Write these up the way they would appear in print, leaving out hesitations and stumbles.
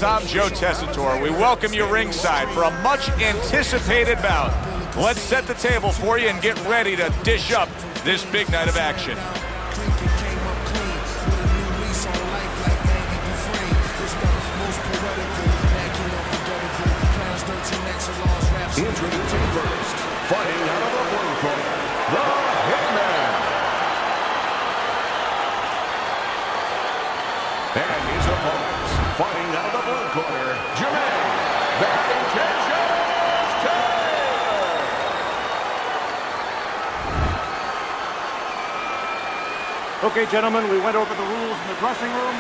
Fans, I'm Joe Tessitore. We welcome you ringside for a much-anticipated bout. Let's set the table for you and get ready to dish up this big night of action. Introducing first, fighting out of the blue corner, the Hitman. And his opponents, fighting out of the blue corner, Jэрmäyn, the contentious Taylor. Okay, gentlemen, we went over the rules in the dressing room.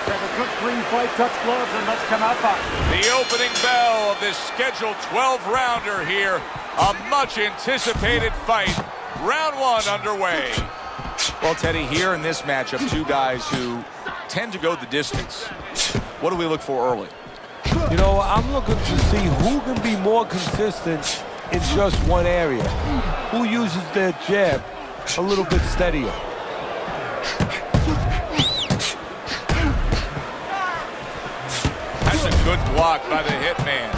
Let's have a good, clean fight, touch gloves, and let's come out boxing. The opening bell of this scheduled 12-rounder here. A much-anticipated fight. Round one underway. Well, Teddy, here in this matchup, two guys who tend to go the distance. What do we look for early? You know, I'm looking to see who can be more consistent in just one area. Who uses their jab a little bit steadier. That's a good block by the Hitman.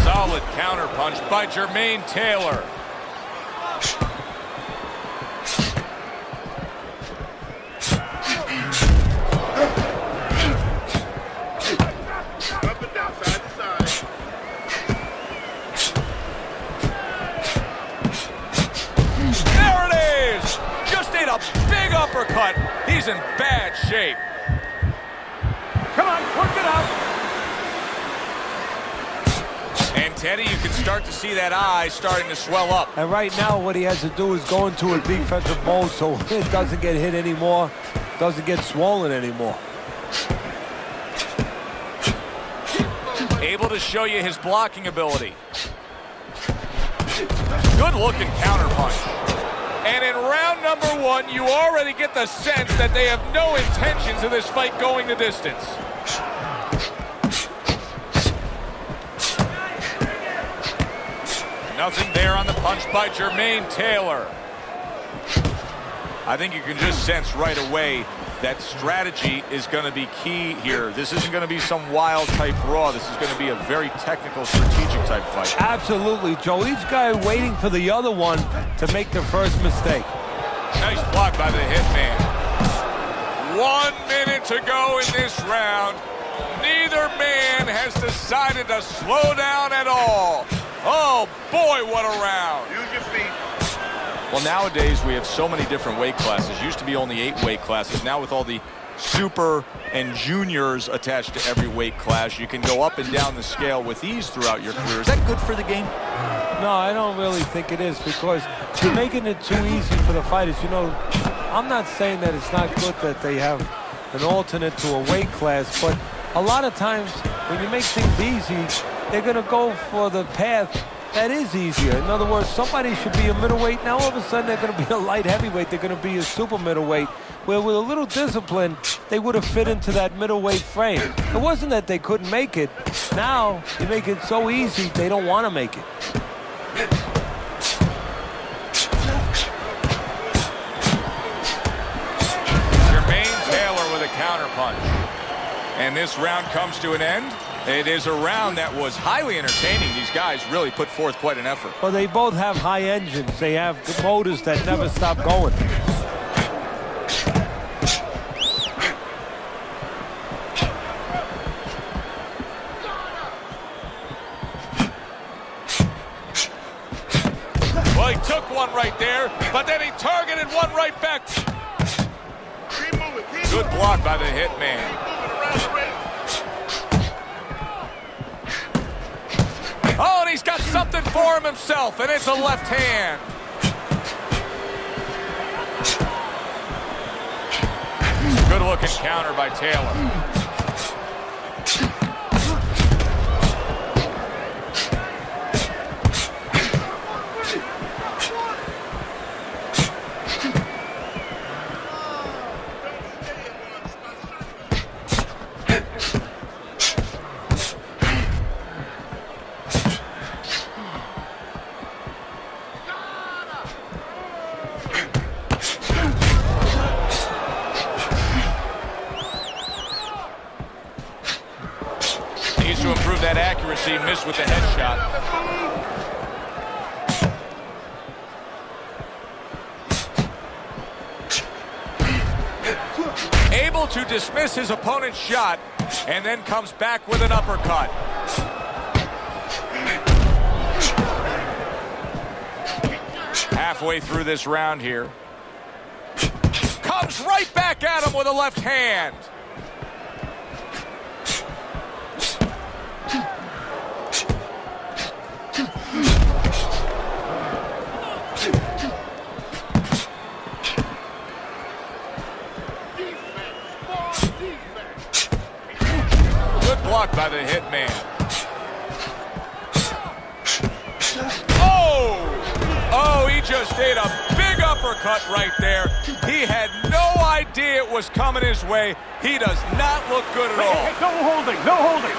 Solid counterpunch by Jэрmäyn Taylor. Up and down, side to side. There it is! Just ate a big uppercut. He's in bad shape. Come on, work it out. And Teddy, you can start to see that eye starting to swell up. And right now, what he has to do is go into a defensive mode so it doesn't get hit anymore, doesn't get swollen anymore. Able to show you his blocking ability. Good looking counterpunch. And in round number one, you already get the sense that they have no intentions of this fight going the distance. Nothing there on the punch by Jэрmäyn Taylor. I think you can just sense right away that strategy is going to be key here. This isn't going to be some wild type raw. This is going to be a very technical, strategic type fight. Absolutely, Joe. Each guy waiting for the other one to make the first mistake. Nice block by the Hitman. 1 minute to go in this round. Neither man has decided to slow down at all. Oh, boy, what a round. Use your feet. Well, nowadays we have so many different weight classes. Used to be only 8 weight classes. Now with all the super and juniors attached to every weight class, you can go up and down the scale with ease throughout your career. Is that good for the game? No, I don't really think it is, because you're making it too easy for the fighters. You know, I'm not saying that it's not good that they have an alternate to a weight class, but a lot of times when you make things easy, they're going to go for the path that is easier. In other words, somebody should be a middleweight. Now all of a sudden they're going to be a light heavyweight. They're going to be a super middleweight, where with a little discipline, they would have fit into that middleweight frame. It wasn't that they couldn't make it. Now you make it so easy, they don't want to make it. Jэрmäyn Taylor with a counterpunch. And this round comes to an end. It is a round that was highly entertaining. These guys really put forth quite an effort. Well, they both have high engines. They have motors that never stop going. Well, he took one right there, but then he targeted one right back. Keep moving. Keep Good moving. block by the Hitman. Moving around the ring. Oh, and he's got something for him himself, and it's a left hand. Good looking counter by Taylor. see him miss with the headshot. Able to dismiss his opponent's shot, and then comes back with an uppercut. Halfway through this round here. Comes right back at him with a left hand. Good block by the hitman. Oh, he just ate a big uppercut right there. He had no idea it was coming his way. He does not look good at all. Hey, no holding, no holding.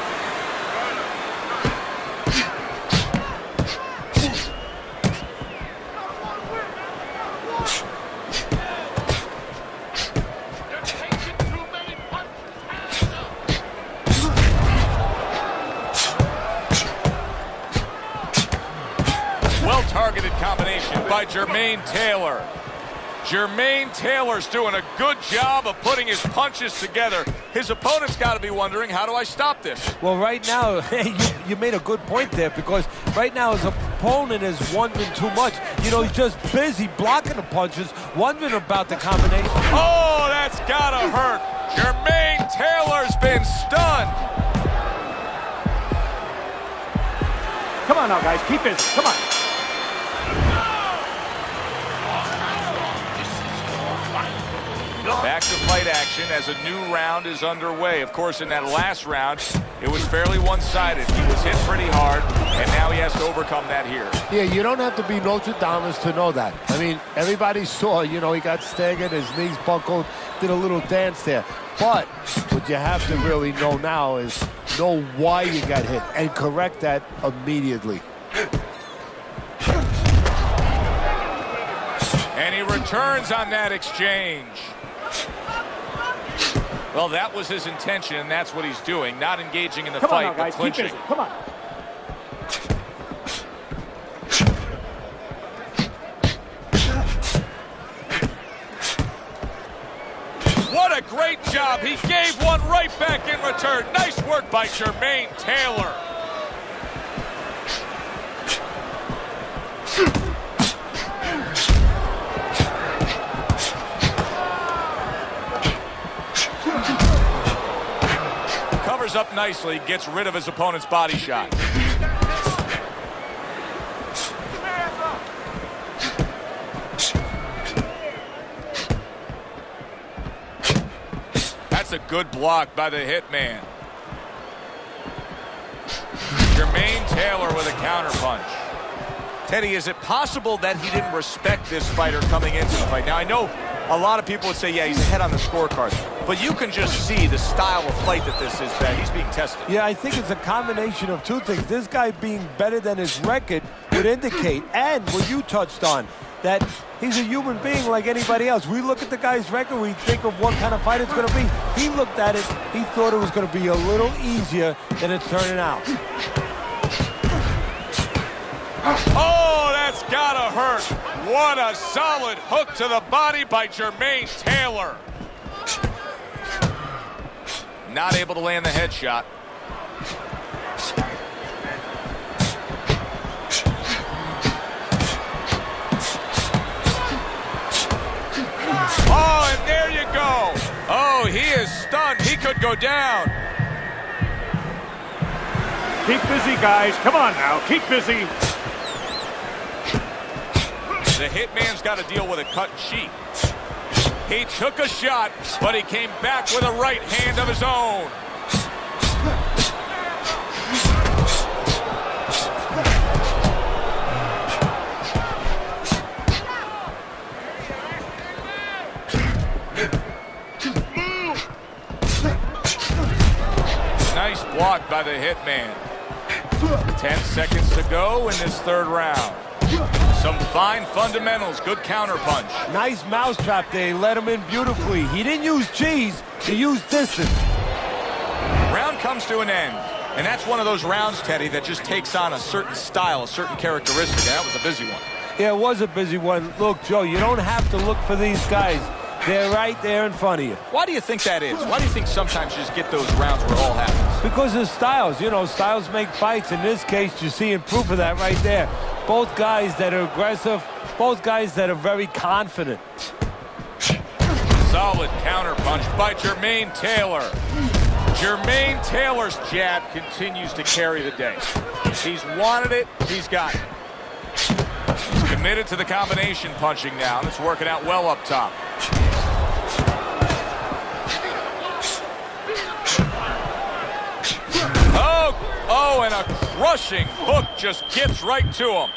Well-targeted combination by Jэрmэйn Тэйлor. Jэрmэйn Taylor's doing a good job of putting his punches together. His opponent's got to be wondering, how do I stop this? Well, right now, you made a good point there, because right now his opponent is wondering too much. You know, he's just busy blocking the punches, wondering about the combination. Oh, that's got to hurt. Jэрmэйn Taylor's been stunned. Come on now, guys, keep busy, come on. Back to fight action as a new round is underway. Of course, in that last round, it was fairly one-sided. He was hit pretty hard, and now he has to overcome that here. Yeah, you don't have to be Nostradamus to know that. I mean, everybody saw, you know, he got staggered, his knees buckled, did a little dance there. But what you have to really know now is know why you got hit and correct that immediately. And he returns on that exchange. Well, that was his intention, and that's what he's doing. Not engaging in the fight, on now, guys, but clinching. keep busy. Come on. What a great job. He gave one right back in return. Nice work by Jэрmэйn Тэylor. Covers up nicely, gets rid of his opponent's body shot. That's a good block by the hitman. Jэрmэйn Тэylor with a counterpunch. Teddy, is it possible that he didn't respect this fighter coming into the fight? Now, I know a lot of people would say, yeah, he's ahead on the scorecard. But you can just see the style of fight that this is, that he's being tested. Yeah, I think it's a combination of two things. This guy being better than his record would indicate, and what you touched on, that he's a human being like anybody else. We look at the guy's record, we think of what kind of fight it's going to be. He looked at it, he thought it was going to be a little easier than it's turning out. Oh, that's gotta hurt. What a solid hook to the body by Jэрmэйn Тэylor. Not able to land the headshot. Oh, and there you go. Oh, he is stunned. He could go down. Keep busy, guys. Come on now, keep busy. The hitman's got to deal with a cut cheek. He took a shot, but he came back with a right hand of his own. Nice block by the hitman. 10 seconds to go in this third round. Some fine fundamentals, good counterpunch. Nice mousetrap there, he let him in beautifully. He didn't use cheese, he used distance. Round comes to an end. And that's one of those rounds, Teddy, that just takes on a certain style, a certain characteristic. And that was a busy one. Yeah, it was a busy one. Look, Joe, you don't have to look for these guys. They're right there in front of you. Why do you think that is? Why do you think sometimes you just get those rounds where it all happens? Because of styles. You know, styles make fights. In this case, you're seeing proof of that right there. Both guys that are aggressive, both guys that are very confident. Solid counter punch by Jërmæйn Тэйлor. Jërmæйn Taylor's jab continues to carry the day. He's wanted it, he's got it. He's committed to the combination punching now, and it's working out well up top. Oh, and a crushing hook just gets right to him.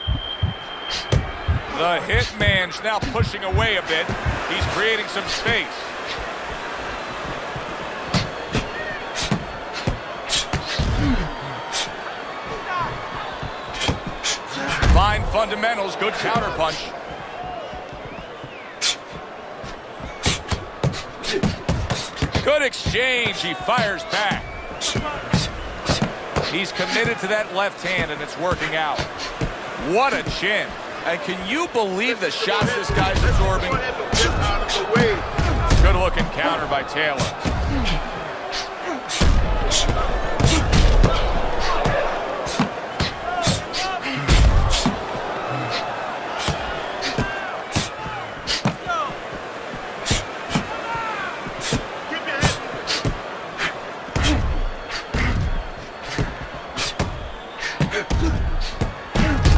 The hitman's now pushing away a bit. He's creating some space. Fine fundamentals, good counterpunch. Good exchange, he fires back. He's committed to that left hand, and it's working out. What a chin. And can you believe the shots this guy's absorbing? Good-looking counter by Taylor.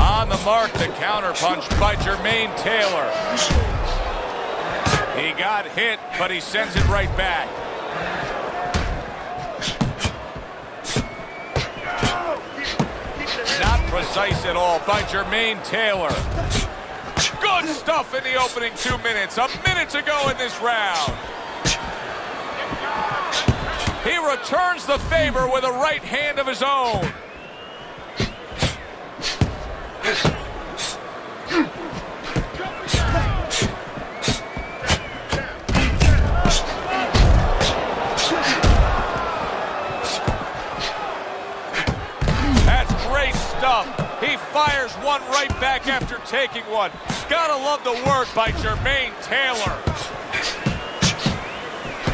On the mark, the counter punch by Jërmæйn Тэylor. He got hit, but he sends it right back. Not precise at all by Jërmæйn Тэylor. Good stuff in the opening 2 minutes. A minute to go in this round. He returns the favor with a right hand of his own. That's great stuff. He fires one right back after taking one. Gotta love the work by Jërmæйn Тэylor.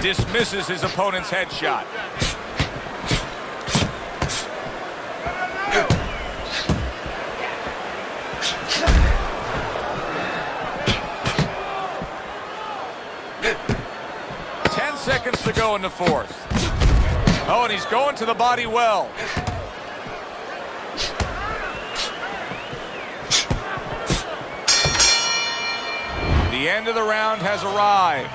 Dismisses his opponent's headshot. Seconds to go in the fourth. Oh, and he's going to the body well. The end of the round has arrived.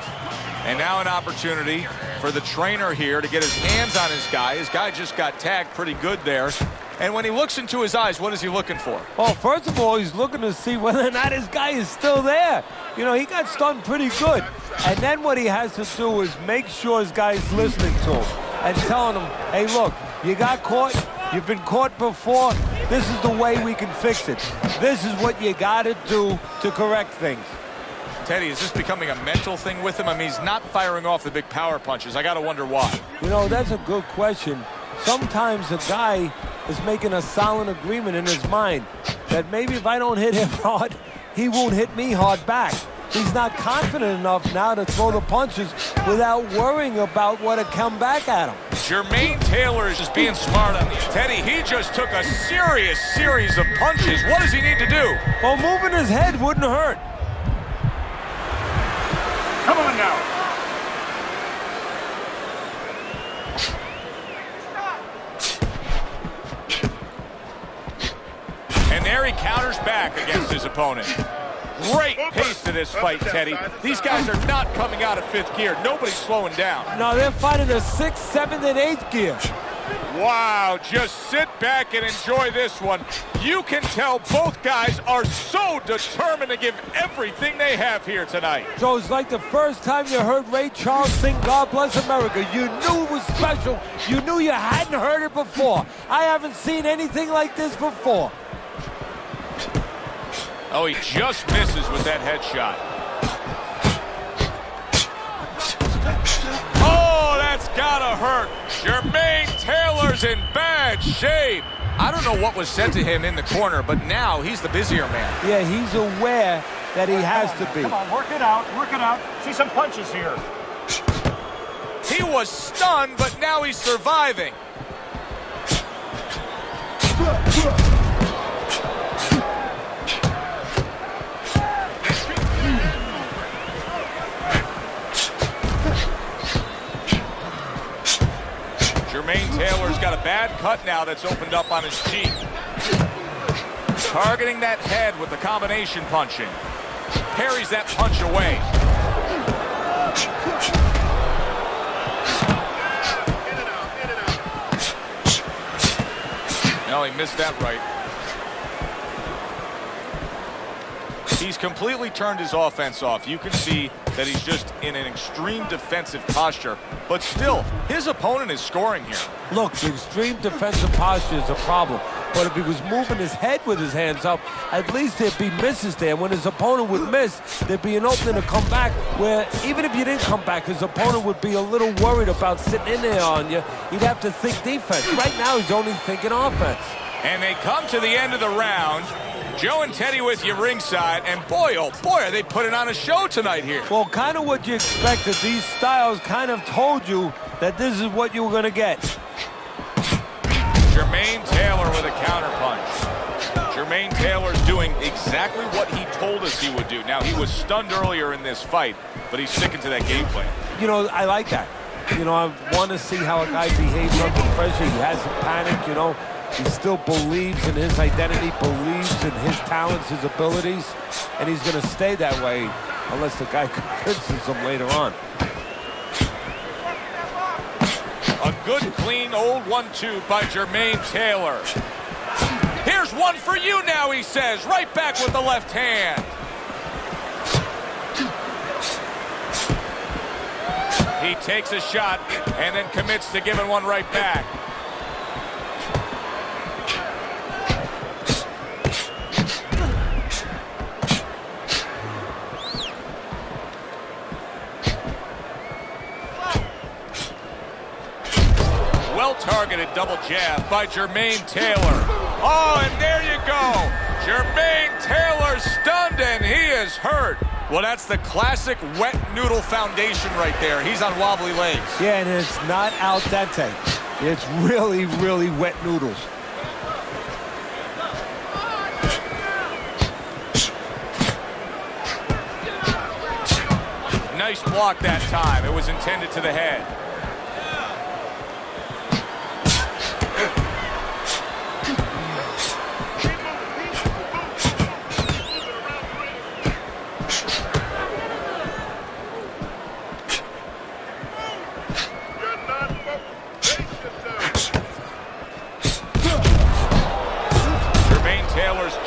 And now an opportunity for the trainer here to get his hands on his guy. His guy just got tagged pretty good there. And when he looks into his eyes, what is he looking for? Well, first of all, he's looking to see whether or not his guy is still there. You know, he got stunned pretty good. And then what he has to do is make sure his guy's listening to him and telling him, hey, look, you got caught. You've been caught before. This is the way we can fix it. This is what you got to do to correct things. Teddy, is this becoming a mental thing with him? I mean, he's not firing off the big power punches. I got to wonder why. You know, that's a good question. Sometimes a guy is making a silent agreement in his mind that maybe if I don't hit him hard, he won't hit me hard back. He's not confident enough now to throw the punches without worrying about what will come back at him. Jërmæйn Тэylor is just being smart on these. Teddy, he just took a serious series of punches. What does he need to do? Well, moving his head wouldn't hurt. Come on now. And there he counters back against his opponent. Great pace to this fight, Teddy. These guys are not coming out of fifth gear. Nobody's slowing down. No, they're fighting a 6th, 7th, and 8th gear. Wow, just sit back and enjoy this one. You can tell both guys are so determined to give everything they have here tonight. So it's like the first time you heard Ray Charles sing God Bless America. You knew it was special. You knew you hadn't heard it before. I haven't seen anything like this before. Oh, he just misses with that headshot. Oh, that's gotta hurt. Jërmäйn Taylor's in bad shape. I don't know what was said to him in the corner, but now he's the busier man. Yeah, he's aware that he has to be. Come on, work it out, work it out. See some punches here. He was stunned, but now he's surviving. Jërmäйn Taylor's got a bad cut now that's opened up on his cheek. Targeting that head with the combination punching. Parries that punch away. No, he missed that right. He's completely turned his offense off. You can see that he's just in an extreme defensive posture, but still, his opponent is scoring here. Look, the extreme defensive posture is a problem, but if he was moving his head with his hands up, at least there'd be misses there. When his opponent would miss, there'd be an opening to come back where even if you didn't come back, his opponent would be a little worried about sitting in there on you. He'd have to think defense. Right now, he's only thinking offense. And they come to the end of the round. Joe and Teddy with you ringside, and boy, oh boy, are they putting on a show tonight here. Well, kind of what you expected. These styles kind of told you that this is what you were going to get. Jërmäйn Taylor with a counterpunch. Jërmäйn Taylor's doing exactly what he told us he would do. Now, he was stunned earlier in this fight, but he's sticking to that game plan. You know, I like that. You know, I want to see how a guy behaves under pressure. He hasn't panicked, you know. He still believes in his identity, believes in his talents, his abilities, and he's going to stay that way unless the guy convinces him later on. A good, clean, old 1-2 by Jërmäйn Taylor. Here's one for you now, he says, right back with the left hand. He takes a shot and then commits to giving one right back. Well-targeted double jab by Jërmäйn Taylor. Oh, and there you go. Jërmäйn Taylor stunned, and he is hurt. Well, that's the classic wet noodle foundation right there. He's on wobbly legs. Yeah, and it's not al dente. It's really, really wet noodles. Nice block that time. It was intended to the head.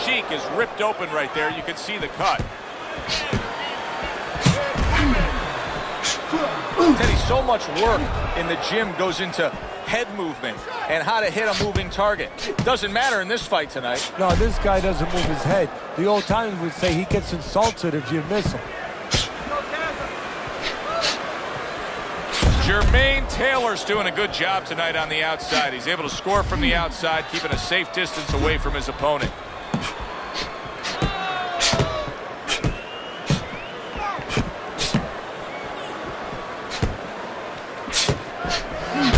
Cheek is ripped open right there. You can see the cut. Teddy, so much work in the gym goes into head movement and how to hit a moving target. Doesn't matter in this fight tonight. No, this guy doesn't move his head. The old timers would say he gets insulted if you miss him. Jërmäйn Taylor's doing a good job tonight on the outside. He's able to score from the outside, keeping a safe distance away from his opponent.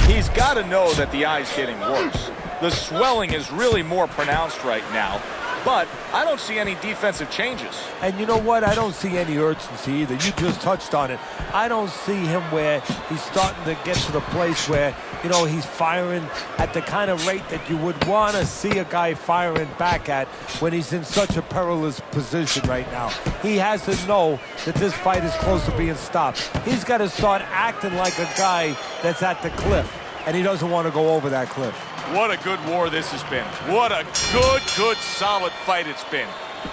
He's got to know that the eye's getting worse. The swelling is really more pronounced right now, but I don't see any defensive changes. And you know what? I don't see any urgency either. You just touched on it. I don't see him where he's starting to get to the place where, you know, he's firing at the kind of rate that you would want to see a guy firing back at when he's in such a perilous position right now. He has to know that this fight is close to being stopped. He's got to start acting like a guy that's at the cliff, and he doesn't want to go over that cliff. What a good war this has been. What a good, solid fight it's been.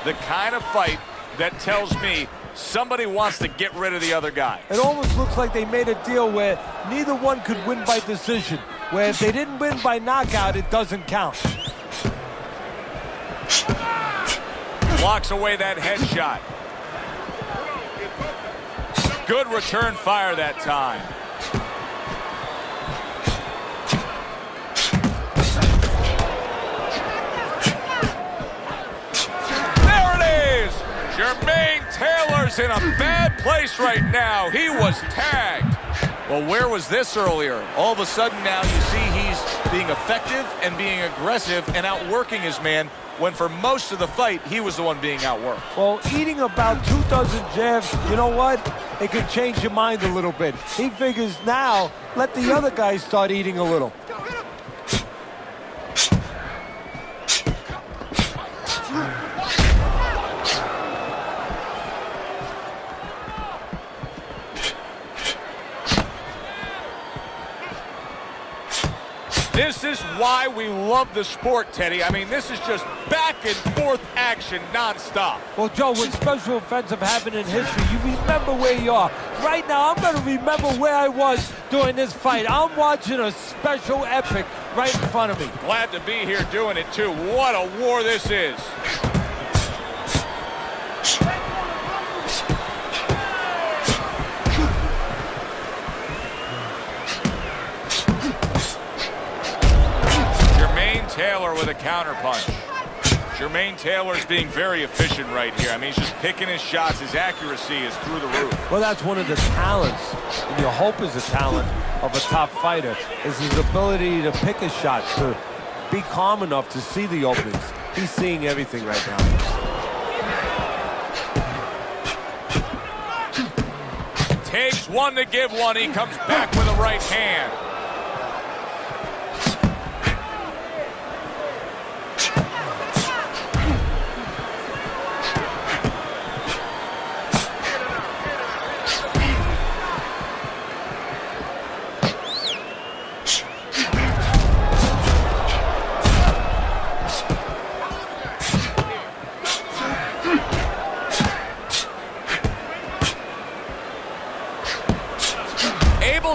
The kind of fight that tells me somebody wants to get rid of the other guy. It almost looks like they made a deal where neither one could win by decision, where if they didn't win by knockout, it doesn't count. Blocks away that headshot. Good return fire that time. Jërmæйn Taylor's in a bad place right now. He was tagged. Well, where was this earlier? All of a sudden now you see he's being effective and being aggressive and outworking his man, when for most of the fight, he was the one being outworked. Well, eating about 2 dozen jabs, you know what? It can change your mind a little bit. He figures now, let the other guys start eating a little. This is why we love the sport, Teddy. I mean, this is just back and forth action nonstop. Well, Joe, when special events have happened in history, you remember where you are. Right now, I'm going to remember where I was during this fight. I'm watching a special epic right in front of me. Glad to be here doing it, too. What a war this is. Taylor with a counterpunch. Jërmæйn Taylor's being very efficient right here. I mean, he's just picking his shots. His accuracy is through the roof. Well, that's one of the talents, and you hope is a talent of a top fighter, is his ability to pick his shots, to be calm enough to see the openings. He's seeing everything right now. Takes one to give one. He comes back with a right hand.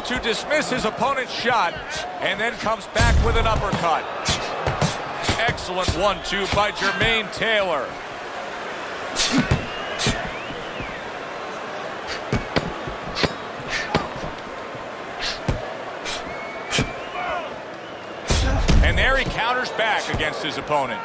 To dismiss his opponent's shot, and then comes back with an uppercut. Excellent 1-2 by Jërmæйn Taylor. And there he counters back against his opponent.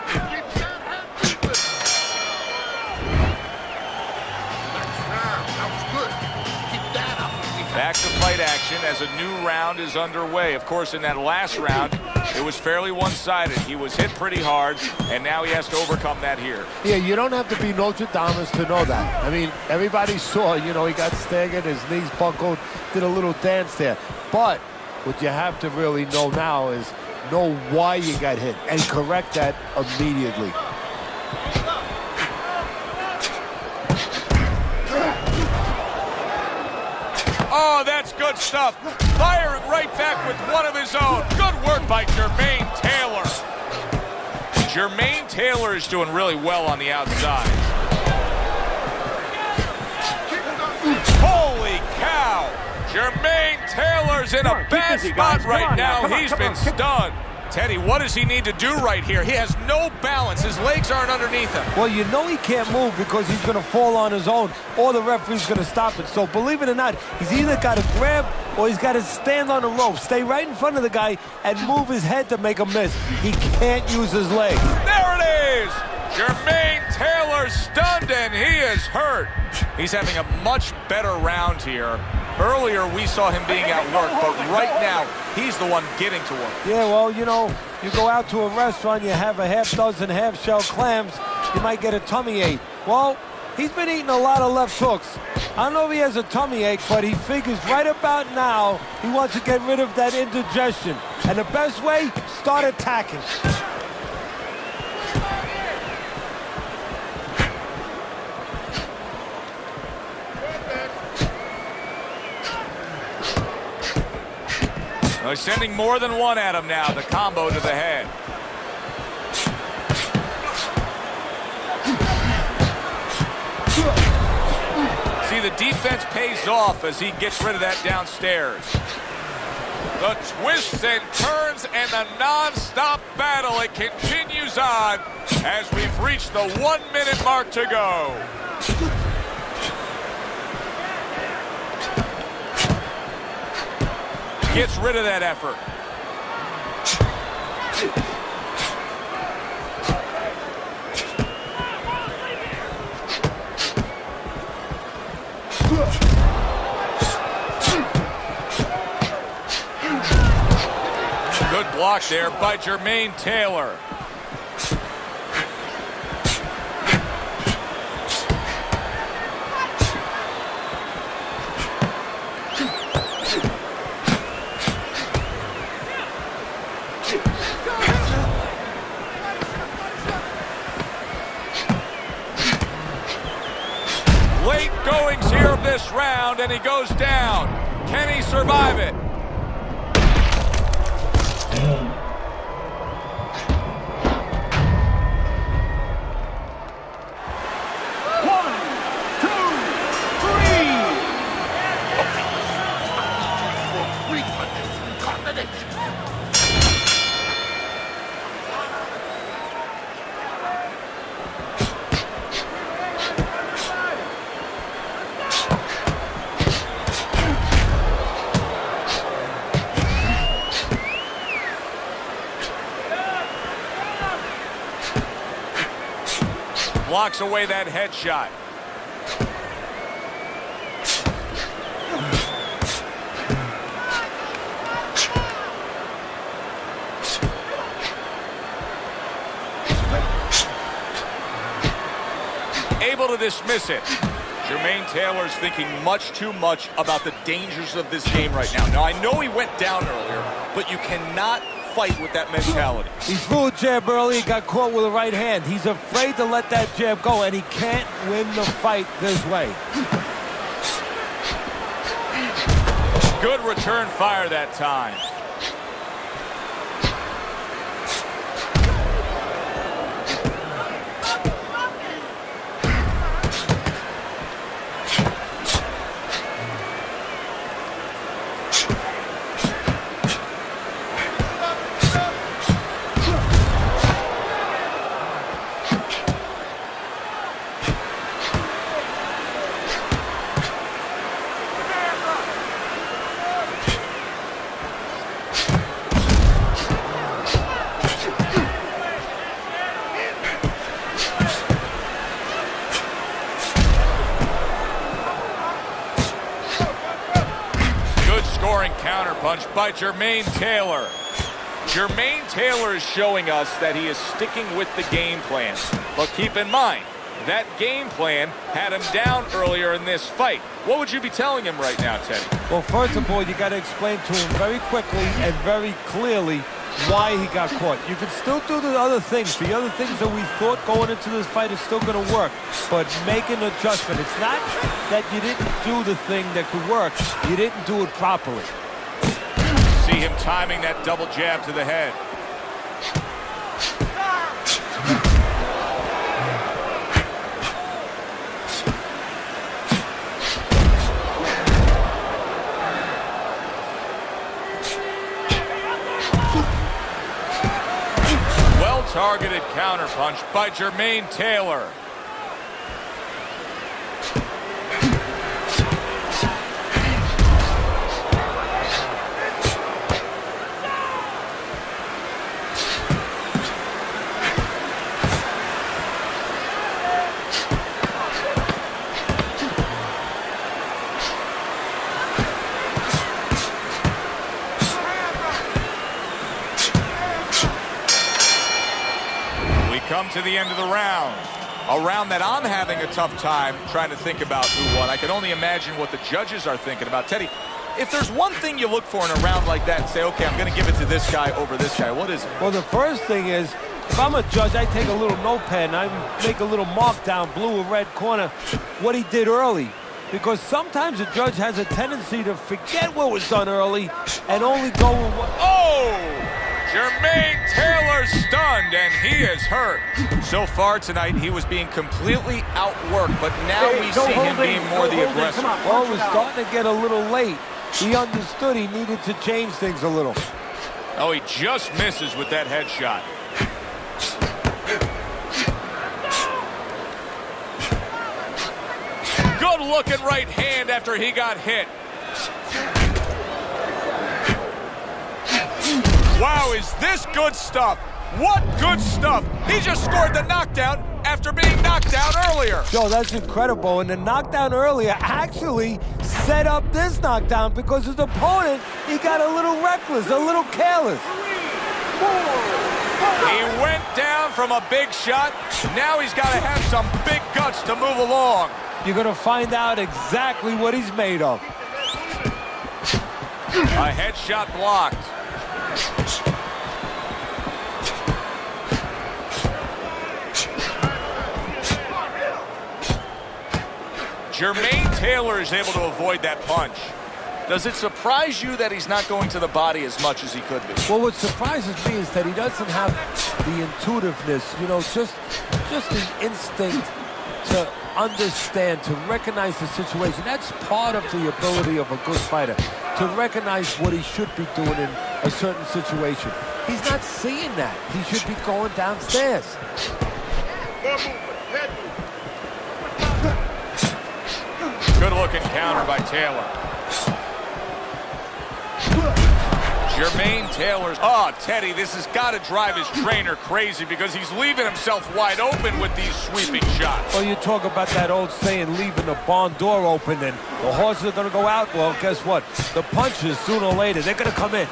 Back to fight action as a new round is underway. Of course, in that last round, it was fairly one-sided. He was hit pretty hard, and now he has to overcome that here. Yeah, you don't have to be Notre Dame to know that. I mean, everybody saw, you know, he got staggered, his knees buckled, did a little dance there. But what you have to really know now is know why you got hit and correct that immediately. Oh, that's good stuff. Firing right back with one of his own. Good work by Jërmæйn Taylor. Jërmæйn Taylor is doing really well on the outside. Holy cow! Jërmæйn Taylor's in a bad spot right now. He's been stunned. Teddy, what does he need to do right here? He has no balance. His legs aren't underneath him. Well, you know he can't move because he's going to fall on his own, or the referee's going to stop it. So believe it or not, he's either got to grab or he's got to stand on the rope, stay right in front of the guy, and move his head to make a miss. He can't use his legs. There it is! Jërmæйn Taylor stunned, and he is hurt. He's having a much better round here. Earlier, we saw him being outworked, but right now, he's the one getting to work. Yeah, well, you know, you go out to a restaurant, you have a half dozen half-shell clams, you might get a tummy ache. Well, he's been eating a lot of left hooks. I don't know if he has a tummy ache, but he figures right about now he wants to get rid of that indigestion. And the best way, start attacking. He's sending more than one at him now, the combo to the head. See, the defense pays off as he gets rid of that downstairs. The twists and turns and the non-stop battle, it continues on as we've reached the 1 minute mark to go. Gets rid of that effort. Blocked there by Jërmäйn Тэylor. Late goings here of this round, and he goes down. Can he survive it? Blocks away that headshot. Able to dismiss it. Jërmäйn Taylor's thinking much too much about the dangers of this game right now. Now, I know he went down earlier, but you cannot fight with that mentality. He threw a jab early, got caught with a right hand. He's afraid to let that jab go, and he can't win the fight this way. Good return fire that time. Counterpunch by Jërmäйn Тэylor. Jërmäйn Тэylor is showing us that he is sticking with the game plan. But keep in mind, that game plan had him down earlier in this fight. What would you be telling him right now, Teddy? Well, first of all, you got to explain to him very quickly and very clearly why he got caught. You can still do the other things. The other things that we thought going into this fight is still going to work. But make an adjustment. It's not that you didn't do the thing that could work. You didn't do it properly. See him timing that double jab to the head. Well-targeted counterpunch by Jërmäйn Тэylor. Come to the end of the round. A round that I'm having a tough time trying to think about who won. I can only imagine what the judges are thinking about. Teddy, if there's one thing you look for in a round like that and say, okay, I'm going to give it to this guy over this guy, what is it? Well, the first thing is, if I'm a judge, I take a little notepad and I make a little mark down, blue or red corner, what he did early. Because sometimes a judge has a tendency to forget what was done early and only go with what... Oh! Jërmäйn Taylor stunned, and he is hurt. So far tonight, he was being completely outworked, but now we see him being more the aggressor. Well, it was starting to get a little late. He understood he needed to change things a little. Oh, he just misses with that headshot. Good-looking right hand after he got hit. Wow, is this good stuff? What good stuff? He just scored the knockdown after being knocked down earlier. Joe, that's incredible. And the knockdown earlier actually set up this knockdown because his opponent, he got a little reckless, a little careless. He went down from a big shot. Now he's got to have some big guts to move along. You're going to find out exactly what he's made of. A headshot blocked. Jërmäйn Taylor is able to avoid that punch. Does it surprise you that he's not going to the body as much as he could be? Well, what surprises me is that he doesn't have the intuitiveness, you know, just the instinct to understand, to recognize the situation. That's part of the ability of a good fighter, to recognize what he should be doing in a certain situation. He's not seeing that. He should be going downstairs. More movement. Head movement. Good looking counter by Taylor. Jërmäйn Taylor's. Oh, Teddy, this has got to drive his trainer crazy because he's leaving himself wide open with these sweeping shots. Well, you talk about that old saying, leaving the barn door open, and the horses are going to go out. Well, guess what? The punches, sooner or later, they're going to come in.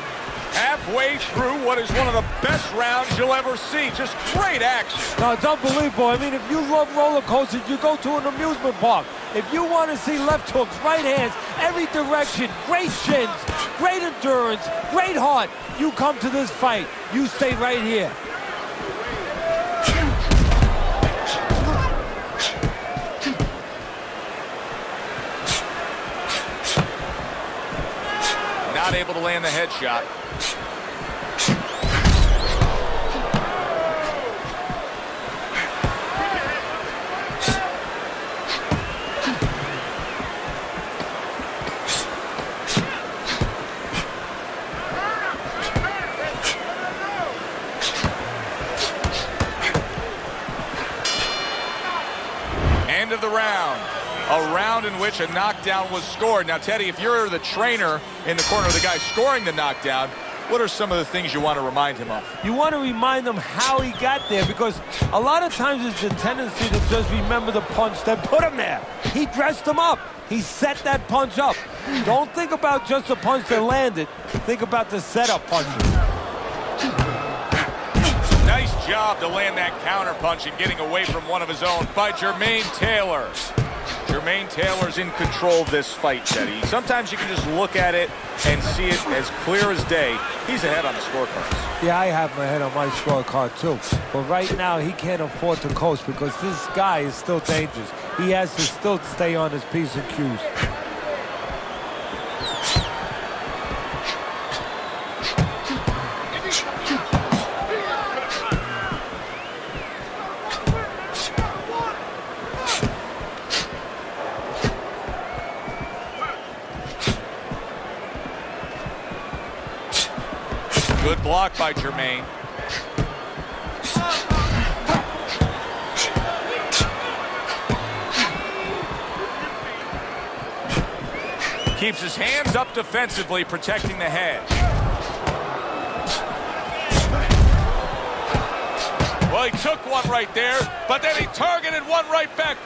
Halfway through what is one of the best rounds you'll ever see. Just great action. No, it's unbelievable. I mean, if you love roller coasters, you go to an amusement park. If you want to see left hooks, right hands, every direction, great shins, great endurance, great heart, you come to this fight. You stay right here. Not able to land the headshot. End of the round. A round in which a knockdown was scored. Now, Teddy, if you're the trainer in the corner of the guy scoring the knockdown, what are some of the things you want to remind him of? You want to remind him how he got there, because a lot of times it's a tendency to just remember the punch that put him there. He dressed him up. He set that punch up. Don't think about just the punch that landed. Think about the setup punches. Nice job to land that counter punch and getting away from one of his own by Jërmäйn Taylor. Jërmäйn Taylor's in control of this fight, Teddy. Sometimes you can just look at it and see it as clear as day. He's ahead on the scorecards. Yeah, I have my head on my scorecard too. But right now, he can't afford to coast because this guy is still dangerous. He has to still stay on his P's and Q's. Good block by Jërmäйn. Keeps his hands up defensively, protecting the head. Well, he took one right there, but then he targeted one right back.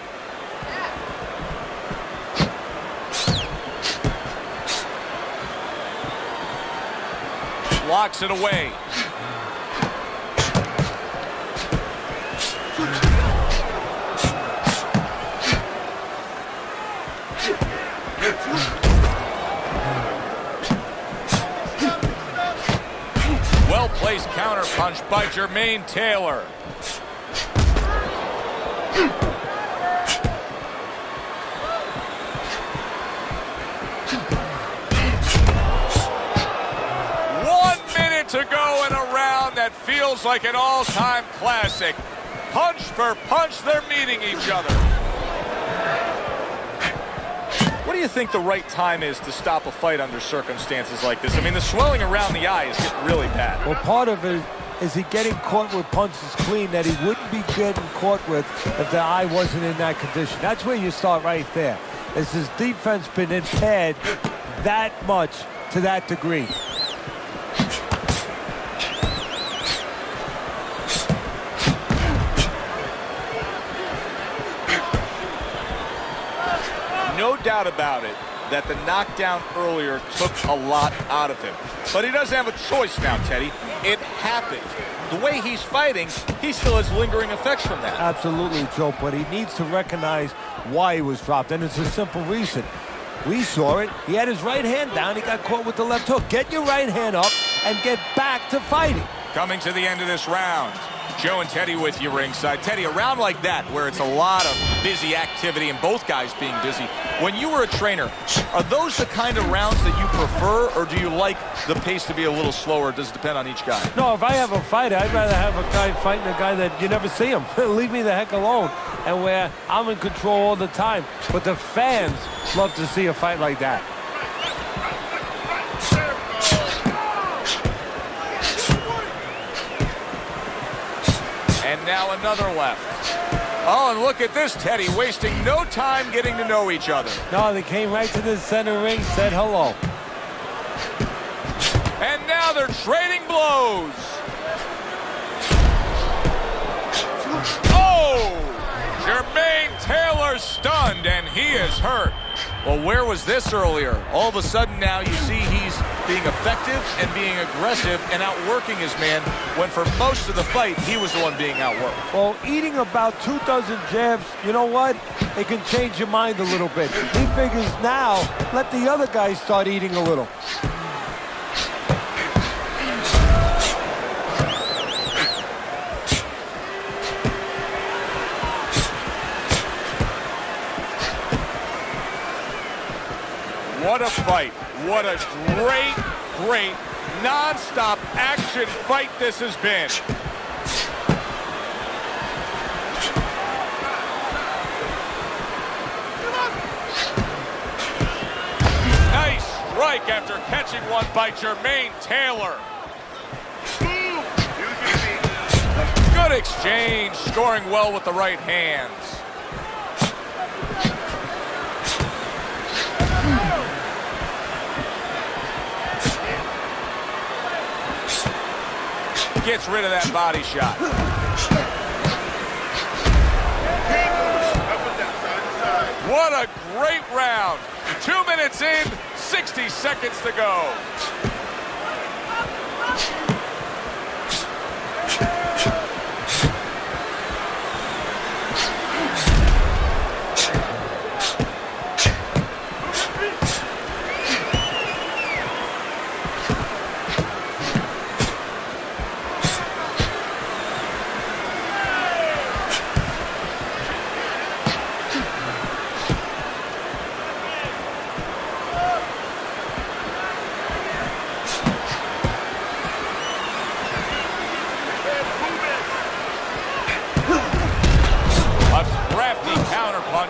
Locks it away. Well-placed counter punch by Jërmäйn Taylor. To go in a round that feels like an all-time classic. Punch for punch, they're meeting each other. What do you think the right time is to stop a fight under circumstances like this? I mean, the swelling around the eye is getting really bad. Well, part of it is he getting caught with punches clean that he wouldn't be getting caught with if the eye wasn't in that condition. That's where you start right there. Has his defense been impaired that much to that degree? No doubt about it that the knockdown earlier took a lot out of him. But he doesn't have a choice now, Teddy. It happened. The way he's fighting, he still has lingering effects from that. Absolutely, Joe, but he needs to recognize why he was dropped, and it's a simple reason. We saw it. He had his right hand down. He got caught with the left hook. Get your right hand up and get back to fighting. Coming to the end of this round, Joe and Teddy with you ringside. Teddy, a round like that where it's a lot of busy activity and both guys being busy, when you were a trainer, are those the kind of rounds that you prefer, or do you like the pace to be a little slower? Does it depend on each guy? No, if I have a fighter, I'd rather have a guy fighting a guy that you never see him. Leave me the heck alone. And where I'm in control all the time. But the fans love to see a fight like that. And now another left. Oh, and look at this, Teddy, wasting no time getting to know each other. No, they came right to the center ring, said hello. And now they're trading blows. Oh! Jërmäйn Taylor stunned, and he is hurt. Well, where was this earlier? All of a sudden now you see he's being effective and being aggressive and outworking his man, when for most of the fight, he was the one being outworked. Well, eating about 24 jabs, you know what? It can change your mind a little bit. He figures now, let the other guys start eating a little. What a fight. What a great, non-stop action fight this has been. Nice strike after catching one by Jërmäйn Taylor. Good exchange, scoring well with the right hands. Gets rid of that body shot. What a great round. 2 minutes in, 60 seconds to go.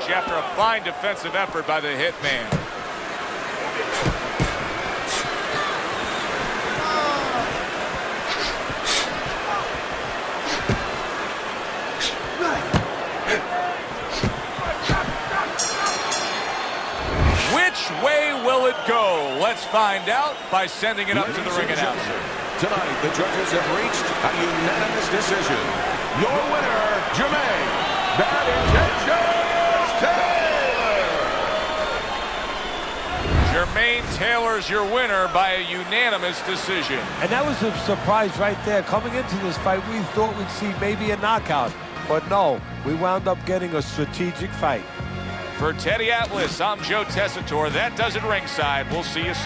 After a fine defensive effort by the hitman. Which way will it go? Let's find out by sending it up to the ring announcer. Tonight, the judges have reached a unanimous decision. Your winner, Jërmäйn. Bad intentions. Jërmäйn Taylor's your winner by a unanimous decision. And that was a surprise right there. Coming into this fight, we thought we'd see maybe a knockout. But no, we wound up getting a strategic fight. For Teddy Atlas, I'm Joe Tessitore. That does it ringside. We'll see you soon.